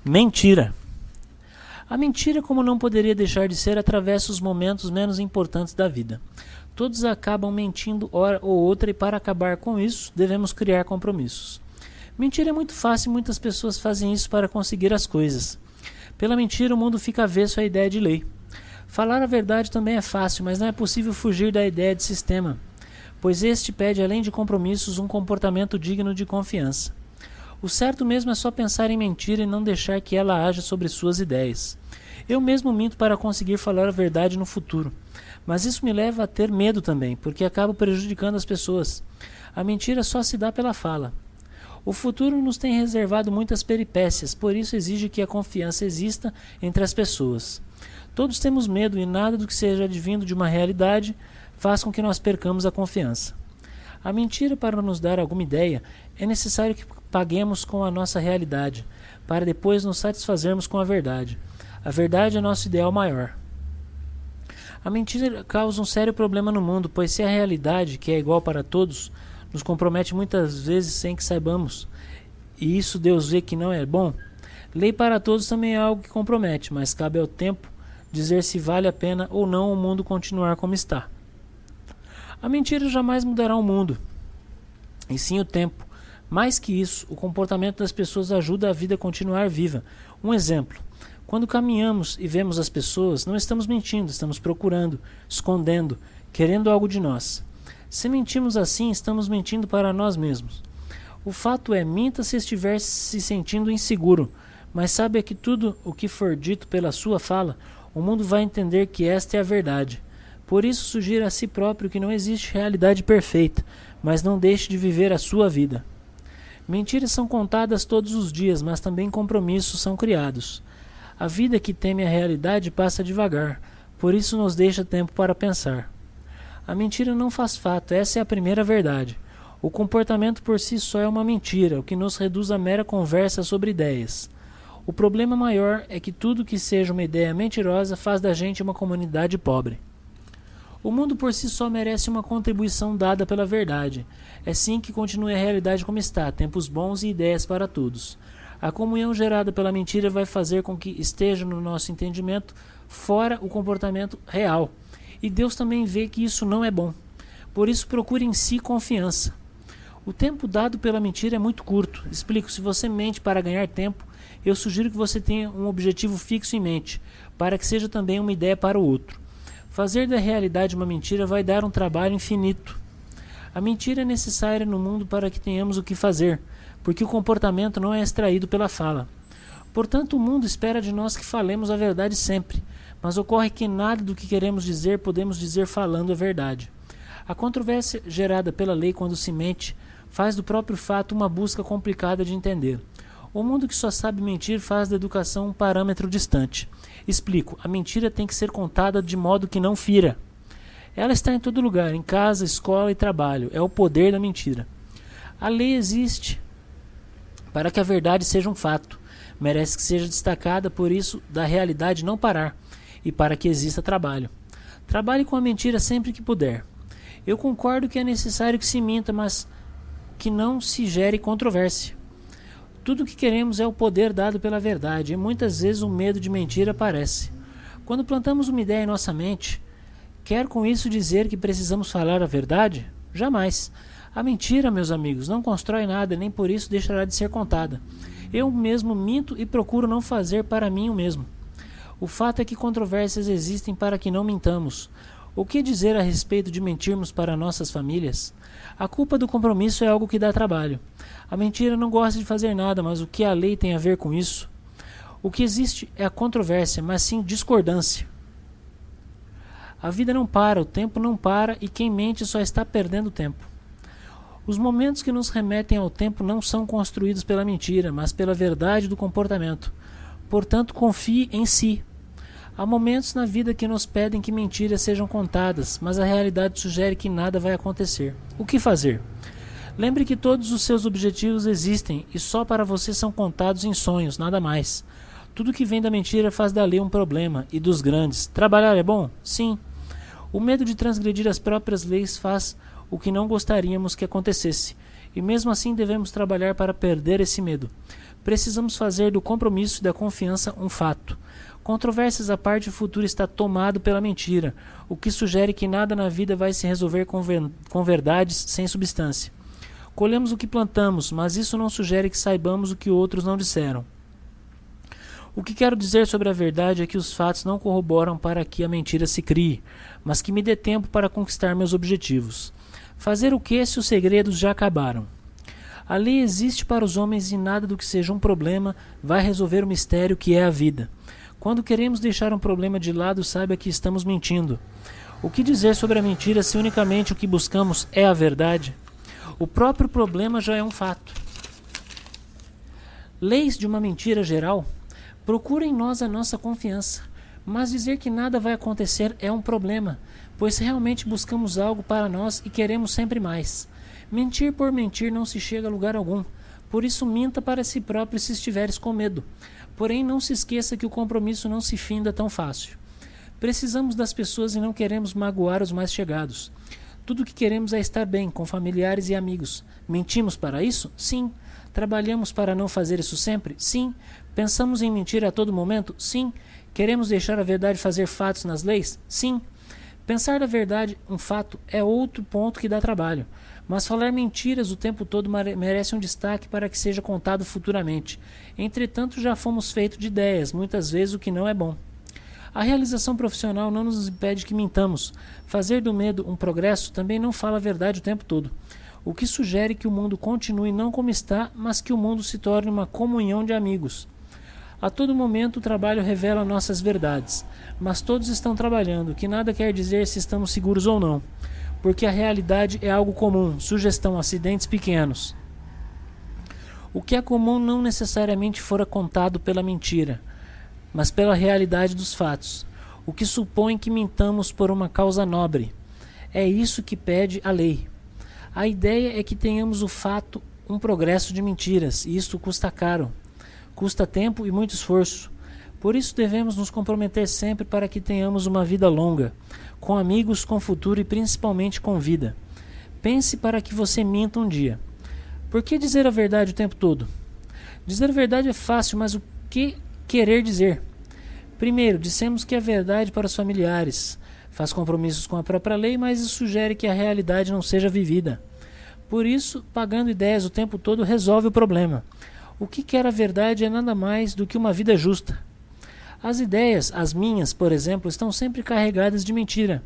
Mentira. A mentira, como não poderia deixar de ser, atravessa os momentos menos importantes da vida. Todos acabam mentindo hora ou outra e para acabar com isso, devemos criar compromissos. Mentir é muito fácil e muitas pessoas fazem isso para conseguir as coisas. Pela mentira, o mundo fica avesso à ideia de lei. Falar a verdade também é fácil, mas não é possível fugir da ideia de sistema, pois este pede, além de compromissos, um comportamento digno de confiança. O certo mesmo é só pensar em mentira e não deixar que ela haja sobre suas ideias. Eu mesmo minto para conseguir falar a verdade no futuro, mas isso me leva a ter medo também, porque acabo prejudicando as pessoas. A mentira só se dá pela fala. O futuro nos tem reservado muitas peripécias, por isso exige que a confiança exista entre as pessoas. Todos temos medo e nada do que seja advindo de uma realidade faz com que nós percamos a confiança. A mentira, para nos dar alguma ideia, é necessário que paguemos com a nossa realidade, para depois nos satisfazermos com a verdade. A verdade é nosso ideal maior. A mentira causa um sério problema no mundo, pois se a realidade, que é igual para todos, nos compromete muitas vezes sem que saibamos, e isso Deus vê que não é bom, lei para todos também é algo que compromete, mas cabe ao tempo dizer se vale a pena ou não o mundo continuar como está. A mentira jamais mudará o mundo, e sim o tempo. Mais que isso, o comportamento das pessoas ajuda a vida a continuar viva. Um exemplo: quando caminhamos e vemos as pessoas, não estamos mentindo, estamos procurando, escondendo, querendo algo de nós. Se mentimos assim, estamos mentindo para nós mesmos. O fato é, minta se estiver se sentindo inseguro, mas saiba que tudo o que for dito pela sua fala, o mundo vai entender que esta é a verdade. Por isso, sugira a si próprio que não existe realidade perfeita, mas não deixe de viver a sua vida. Mentiras são contadas todos os dias, mas também compromissos são criados. A vida que teme a realidade passa devagar, por isso nos deixa tempo para pensar. A mentira não faz fato, essa é a primeira verdade. O comportamento por si só é uma mentira, o que nos reduz a mera conversa sobre ideias. O problema maior é que tudo que seja uma ideia mentirosa faz da gente uma comunidade pobre. O mundo por si só merece uma contribuição dada pela verdade. É sim que continue a realidade como está, tempos bons e ideias para todos. A comunhão gerada pela mentira vai fazer com que esteja no nosso entendimento fora o comportamento real. E Deus também vê que isso não é bom. Por isso procure em si confiança. O tempo dado pela mentira é muito curto. Explico, se você mente para ganhar tempo, eu sugiro que você tenha um objetivo fixo em mente, para que seja também uma ideia para o outro. Fazer da realidade uma mentira vai dar um trabalho infinito. A mentira é necessária no mundo para que tenhamos o que fazer, porque o comportamento não é extraído pela fala. Portanto, o mundo espera de nós que falemos a verdade sempre, mas ocorre que nada do que queremos dizer podemos dizer falando a verdade. A controvérsia gerada pela lei quando se mente faz do próprio fato uma busca complicada de entender. O mundo que só sabe mentir faz da educação um parâmetro distante. Explico, a mentira tem que ser contada de modo que não fira. Ela está em todo lugar, em casa, escola e trabalho. É o poder da mentira. A lei existe para que a verdade seja um fato. Merece que seja destacada, por isso, da realidade não parar. E para que exista trabalho. Trabalhe com a mentira sempre que puder. Eu concordo que é necessário que se minta, mas que não se gere controvérsia. Tudo o que queremos é o poder dado pela verdade, e muitas vezes o medo de mentir aparece. Quando plantamos uma ideia em nossa mente, quer com isso dizer que precisamos falar a verdade? Jamais. A mentira, meus amigos, não constrói nada, nem por isso deixará de ser contada. Eu mesmo minto e procuro não fazer para mim o mesmo. O fato é que controvérsias existem para que não mintamos. O que dizer a respeito de mentirmos para nossas famílias? A culpa do compromisso é algo que dá trabalho. A mentira não gosta de fazer nada, mas o que a lei tem a ver com isso? O que existe é a controvérsia, mas sim discordância. A vida não para, o tempo não para e quem mente só está perdendo tempo. Os momentos que nos remetem ao tempo não são construídos pela mentira, mas pela verdade do comportamento. Portanto, confie em si. Há momentos na vida que nos pedem que mentiras sejam contadas, mas a realidade sugere que nada vai acontecer. O que fazer? Lembre que todos os seus objetivos existem e só para você são contados em sonhos, nada mais. Tudo que vem da mentira faz da lei um problema, e dos grandes. Trabalhar é bom? Sim. O medo de transgredir as próprias leis faz o que não gostaríamos que acontecesse, e mesmo assim devemos trabalhar para perder esse medo. precisamos fazer do compromisso e da confiança um fato. Controvérsias à parte, o futuro está tomado pela mentira, o que sugere que nada na vida vai se resolver com verdades sem substância. Colhemos o que plantamos, mas isso não sugere que saibamos o que outros não disseram. O que quero dizer sobre a verdade é que os fatos não corroboram para que a mentira se crie, mas que me dê tempo para conquistar meus objetivos. Fazer o que se os segredos já acabaram? A lei existe para os homens e nada do que seja um problema vai resolver o mistério que é a vida. Quando queremos deixar um problema de lado, saiba que estamos mentindo. O que dizer sobre a mentira se unicamente o que buscamos é a verdade? O próprio problema já é um fato. Leis de uma mentira geral? Procura em nós a nossa confiança, mas dizer que nada vai acontecer é um problema, pois realmente buscamos algo para nós e queremos sempre mais. Mentir por mentir não se chega a lugar algum, por isso minta para si próprio se estiveres com medo. Porém, não se esqueça que o compromisso não se finda tão fácil. Precisamos das pessoas e não queremos magoar os mais chegados. Tudo o que queremos é estar bem com familiares e amigos. Mentimos para isso? Sim. Trabalhamos para não fazer isso sempre? Sim. Pensamos em mentir a todo momento? Sim. Queremos deixar a verdade fazer fatos nas leis? Sim. Pensar da verdade um fato é outro ponto que dá trabalho. Mas falar mentiras o tempo todo merece um destaque para que seja contado futuramente. Entretanto, já fomos feitos de ideias, muitas vezes o que não é bom. A realização profissional não nos impede que mintamos. Fazer do medo um progresso também não fala a verdade o tempo todo. O que sugere que o mundo continue não como está, mas que o mundo se torne uma comunhão de amigos. A todo momento o trabalho revela nossas verdades, mas todos estão trabalhando, que nada quer dizer se estamos seguros ou não. Porque a realidade é algo comum, sugestão acidentes pequenos. O que é comum não necessariamente fora contado pela mentira, mas pela realidade dos fatos, o que supõe que mintamos por uma causa nobre. É isso que pede a lei. A ideia é que tenhamos o fato, um progresso de mentiras, e isto custa caro, custa tempo e muito esforço. Por isso devemos nos comprometer sempre para que tenhamos uma vida longa, com amigos, com futuro e principalmente com vida. Pense para que você minta um dia. Por que dizer a verdade o tempo todo? Dizer a verdade é fácil, mas o que querer dizer? Primeiro, dissemos que é verdade para os familiares. Faz compromissos com a própria lei, mas isso sugere que a realidade não seja vivida. Por isso, pagando ideias o tempo todo resolve o problema. O que quer a verdade é nada mais do que uma vida justa. As ideias, as minhas, por exemplo, estão sempre carregadas de mentira,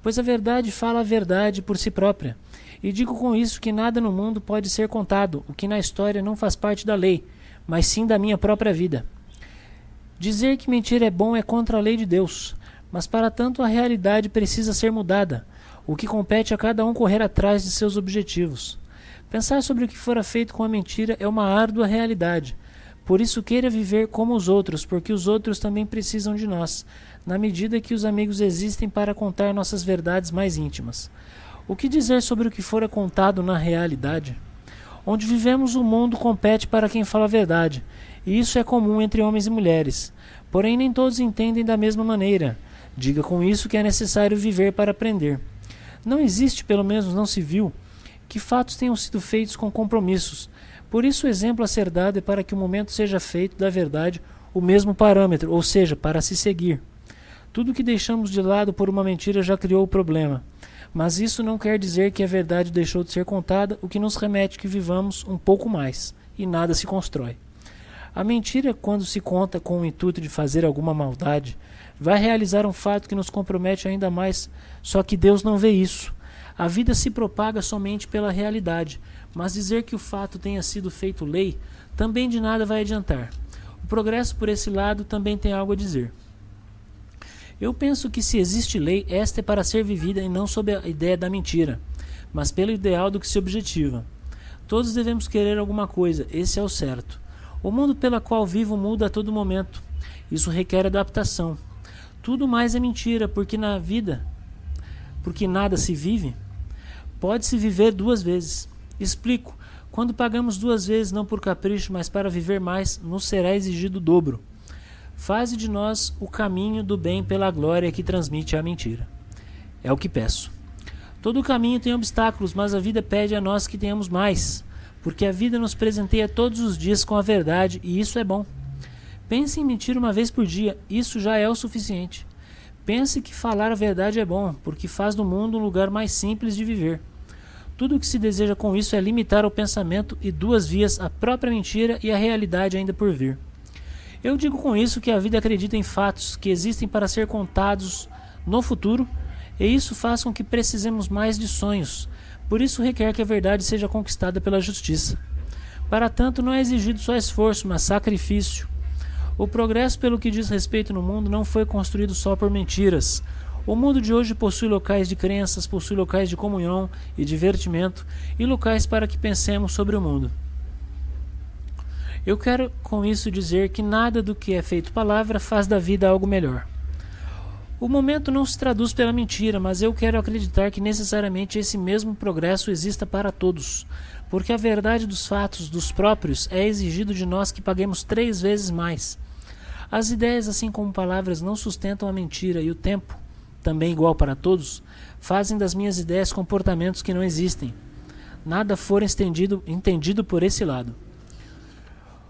pois a verdade fala a verdade por si própria. E digo com isso que nada no mundo pode ser contado, o que na história não faz parte da lei, mas sim da minha própria vida. Dizer que mentir é bom é contra a lei de Deus, mas para tanto a realidade precisa ser mudada, o que compete a cada um correr atrás de seus objetivos. Pensar sobre o que fora feito com a mentira é uma árdua realidade. Por isso queira viver como os outros, porque os outros também precisam de nós, na medida que os amigos existem para contar nossas verdades mais íntimas. O que dizer sobre o que fora contado na realidade? Onde vivemos, o mundo compete para quem fala a verdade, e isso é comum entre homens e mulheres. Porém, nem todos entendem da mesma maneira. Diga com isso que é necessário viver para aprender. Não existe, pelo menos não se viu, que fatos tenham sido feitos com compromissos. Por isso o exemplo a ser dado é para que o momento seja feito da verdade o mesmo parâmetro, ou seja, para se seguir. Tudo que deixamos de lado por uma mentira já criou o problema. Mas isso não quer dizer que a verdade deixou de ser contada, o que nos remete que vivamos um pouco mais, e nada se constrói. A mentira, quando se conta com o intuito de fazer alguma maldade, vai realizar um fato que nos compromete ainda mais, só que Deus não vê isso. A vida se propaga somente pela realidade, mas dizer que o fato tenha sido feito lei também de nada vai adiantar. O progresso por esse lado também tem algo a dizer. Eu penso que se existe lei, esta é para ser vivida e não sob a ideia da mentira, mas pelo ideal do que se objetiva. Todos devemos querer alguma coisa, esse é o certo. O mundo pelo qual vivo muda a todo momento. Isso requer adaptação. Tudo mais é mentira, porque na vida, porque nada se vive, pode-se viver duas vezes. Explico. Quando pagamos duas vezes, não por capricho, mas para viver mais, nos será exigido o dobro. Faze de nós o caminho do bem pela glória que transmite a mentira. É o que peço. Todo caminho tem obstáculos, mas a vida pede a nós que tenhamos mais. porque a vida nos presenteia todos os dias com a verdade e isso é bom. Pense em mentir uma vez por dia, isso já é o suficiente. Pense que falar a verdade é bom, porque faz do mundo um lugar mais simples de viver. Tudo o que se deseja com isso é limitar o pensamento e duas vias, a própria mentira e a realidade ainda por vir. Eu digo com isso que a vida acredita em fatos que existem para ser contados no futuro, e isso faz com que precisemos mais de sonhos. Por isso requer que a verdade seja conquistada pela justiça. Para tanto, não é exigido só esforço, mas sacrifício. O progresso pelo que diz respeito no mundo não foi construído só por mentiras. O mundo de hoje possui locais de crenças, possui locais de comunhão e divertimento e locais para que pensemos sobre o mundo. Eu quero com isso dizer que nada do que é feito palavra faz da vida algo melhor. O momento não se traduz pela mentira, mas eu quero acreditar que necessariamente esse mesmo progresso exista para todos, porque a verdade dos fatos, dos próprios, é exigido de nós que paguemos 3 vezes mais. As ideias, assim como palavras, não sustentam a mentira e o tempo, também igual para todos, fazem das minhas ideias comportamentos que não existem. Nada for entendido por esse lado.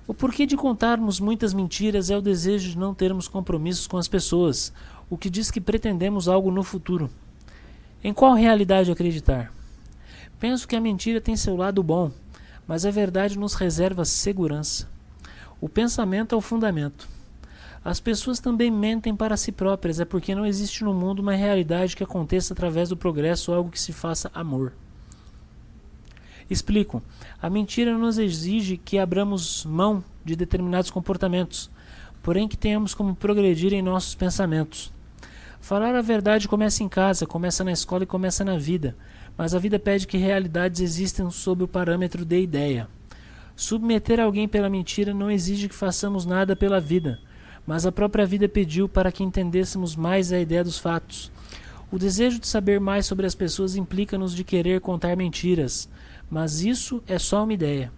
O porquê de contarmos muitas mentiras é o desejo de não termos compromissos com as pessoas, o que diz que pretendemos algo no futuro. Em qual realidade acreditar? Penso que a mentira tem seu lado bom, mas a verdade nos reserva segurança. O pensamento é o fundamento. As pessoas também mentem para si próprias, é porque não existe no mundo uma realidade que aconteça através do progresso ou algo que se faça amor. Explico. A mentira nos exige que abramos mão de determinados comportamentos, porém que tenhamos como progredir em nossos pensamentos. Falar a verdade começa em casa, começa na escola e começa na vida, mas a vida pede que realidades existam sob o parâmetro de ideia. Submeter alguém pela mentira não exige que façamos nada pela vida, mas a própria vida pediu para que entendêssemos mais a ideia dos fatos. O desejo de saber mais sobre as pessoas implica-nos de querer contar mentiras, mas isso é só uma ideia.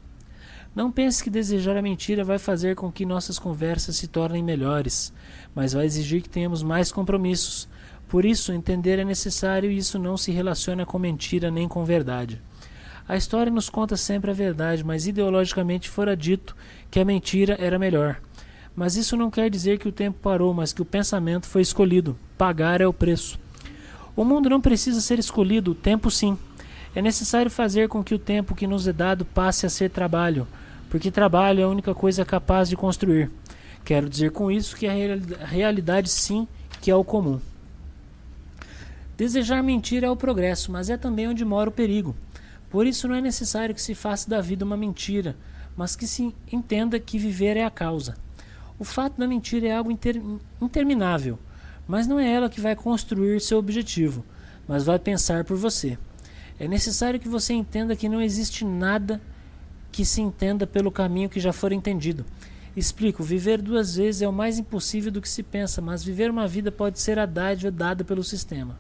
Não pense que desejar a mentira vai fazer com que nossas conversas se tornem melhores, mas vai exigir que tenhamos mais compromissos. Por isso, entender é necessário e isso não se relaciona com mentira nem com verdade. A história nos conta sempre a verdade, mas ideologicamente fora dito que a mentira era melhor. Mas isso não quer dizer que o tempo parou, mas que o pensamento foi escolhido. Pagar é o preço. O mundo não precisa ser escolhido, o tempo sim. É necessário fazer com que o tempo que nos é dado passe a ser trabalho, porque trabalho é a única coisa capaz de construir. Quero dizer com isso que a realidade sim que é o comum. Desejar mentir é o progresso, mas é também onde mora o perigo. Por isso não é necessário que se faça da vida uma mentira, mas que se entenda que viver é a causa. O fato da mentira é algo interminável, mas não é ela que vai construir seu objetivo, mas vai pensar por você. É necessário que você entenda que não existe nada que se entenda pelo caminho que já for entendido. Explico, viver 2 vezes é o mais impossível do que se pensa, mas viver uma vida pode ser a dádiva dada pelo sistema.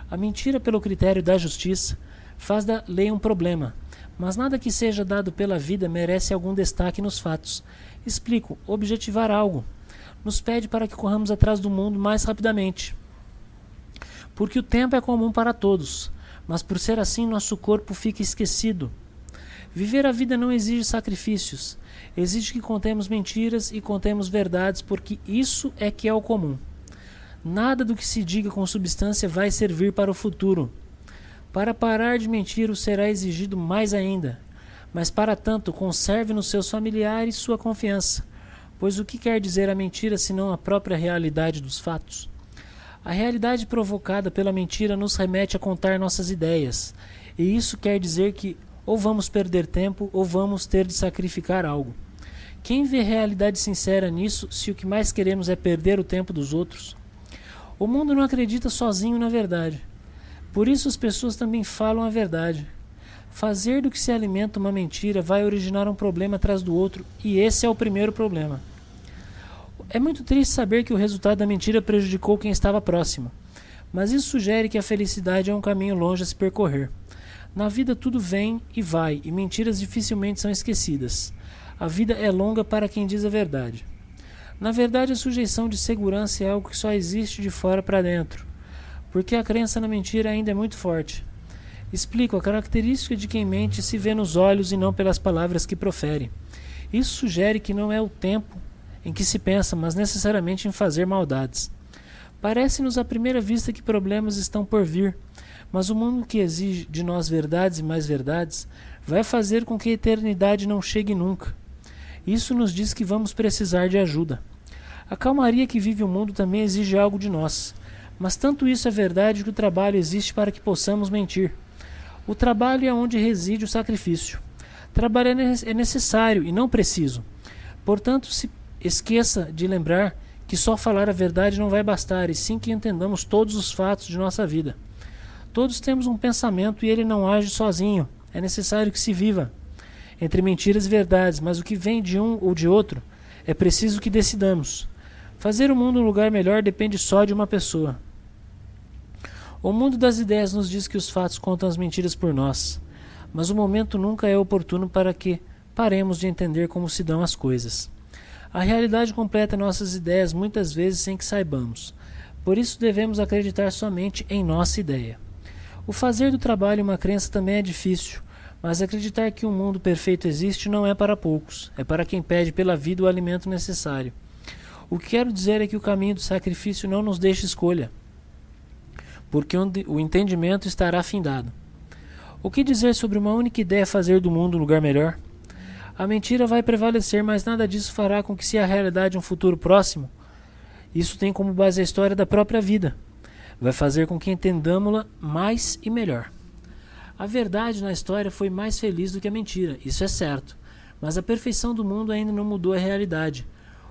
A mentira pelo critério da justiça faz da lei um problema, mas nada que seja dado pela vida merece algum destaque nos fatos. Explico, objetivar algo nos pede para que corramos atrás do mundo mais rapidamente, porque o tempo é comum para todos, mas por ser assim nosso corpo fica esquecido. Viver a vida não exige sacrifícios, exige que contemos mentiras e contemos verdades, porque isso é que é o comum. Nada do que se diga com substância vai servir para o futuro. Para parar de mentir o será exigido mais ainda, mas para tanto conserve nos seus familiares sua confiança, pois o que quer dizer a mentira senão a própria realidade dos fatos? A realidade provocada pela mentira nos remete a contar nossas ideias, e isso quer dizer que ou vamos perder tempo ou vamos ter de sacrificar algo. Quem vê realidade sincera nisso se o que mais queremos é perder o tempo dos outros? O mundo não acredita sozinho na verdade. Por isso as pessoas também falam a verdade. Fazer do que se alimenta uma mentira vai originar um problema atrás do outro, e esse é o primeiro problema. É muito triste saber que o resultado da mentira prejudicou quem estava próximo, mas isso sugere que a felicidade é um caminho longe a se percorrer. Na vida tudo vem e vai, e mentiras dificilmente são esquecidas. A vida é longa para quem diz a verdade. Na verdade, a sujeição de segurança é algo que só existe de fora para dentro, porque a crença na mentira ainda é muito forte. Explico: a característica de quem mente se vê nos olhos e não pelas palavras que profere. Isso sugere que não é o tempo em que se pensa, mas necessariamente em fazer maldades. Parece-nos à primeira vista que problemas estão por vir, mas o mundo que exige de nós verdades e mais verdades vai fazer com que a eternidade não chegue nunca. Isso nos diz que vamos precisar de ajuda. A calmaria que vive o mundo também exige algo de nós, mas tanto isso é verdade que o trabalho existe para que possamos mentir. O trabalho é onde reside o sacrifício. Trabalhar é necessário e não preciso. Portanto, se esqueça de lembrar que só falar a verdade não vai bastar, e sim que entendamos todos os fatos de nossa vida. Todos temos um pensamento e ele não age sozinho. É necessário que se viva entre mentiras e verdades, mas o que vem de um ou de outro é preciso que decidamos. Fazer o mundo um lugar melhor depende só de uma pessoa. O mundo das ideias nos diz que os fatos contam as mentiras por nós, mas o momento nunca é oportuno para que paremos de entender como se dão as coisas. A realidade completa nossas ideias muitas vezes sem que saibamos. Por isso devemos acreditar somente em nossa ideia. O fazer do trabalho uma crença também é difícil, mas acreditar que um mundo perfeito existe não é para poucos, é para quem pede pela vida o alimento necessário. O que quero dizer é que o caminho do sacrifício não nos deixa escolha, porque o entendimento estará findado. O que dizer sobre uma única ideia fazer do mundo um lugar melhor? A mentira vai prevalecer, mas nada disso fará com que se a realidade um futuro próximo. Isso tem como base a história da própria vida. Vai fazer com que entendamos-la mais e melhor. A verdade na história foi mais feliz do que a mentira, isso é certo. Mas a perfeição do mundo ainda não mudou a realidade.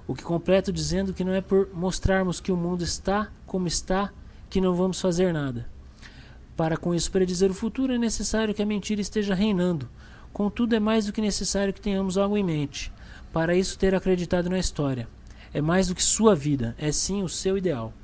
O que completo dizendo que não é por mostrarmos que o mundo está como está que não vamos fazer nada. Para com isso predizer o futuro é necessário que a mentira esteja reinando. Contudo, é mais do que necessário que tenhamos algo em mente. Para isso ter acreditado na história. É mais do que sua vida, é sim o seu ideal.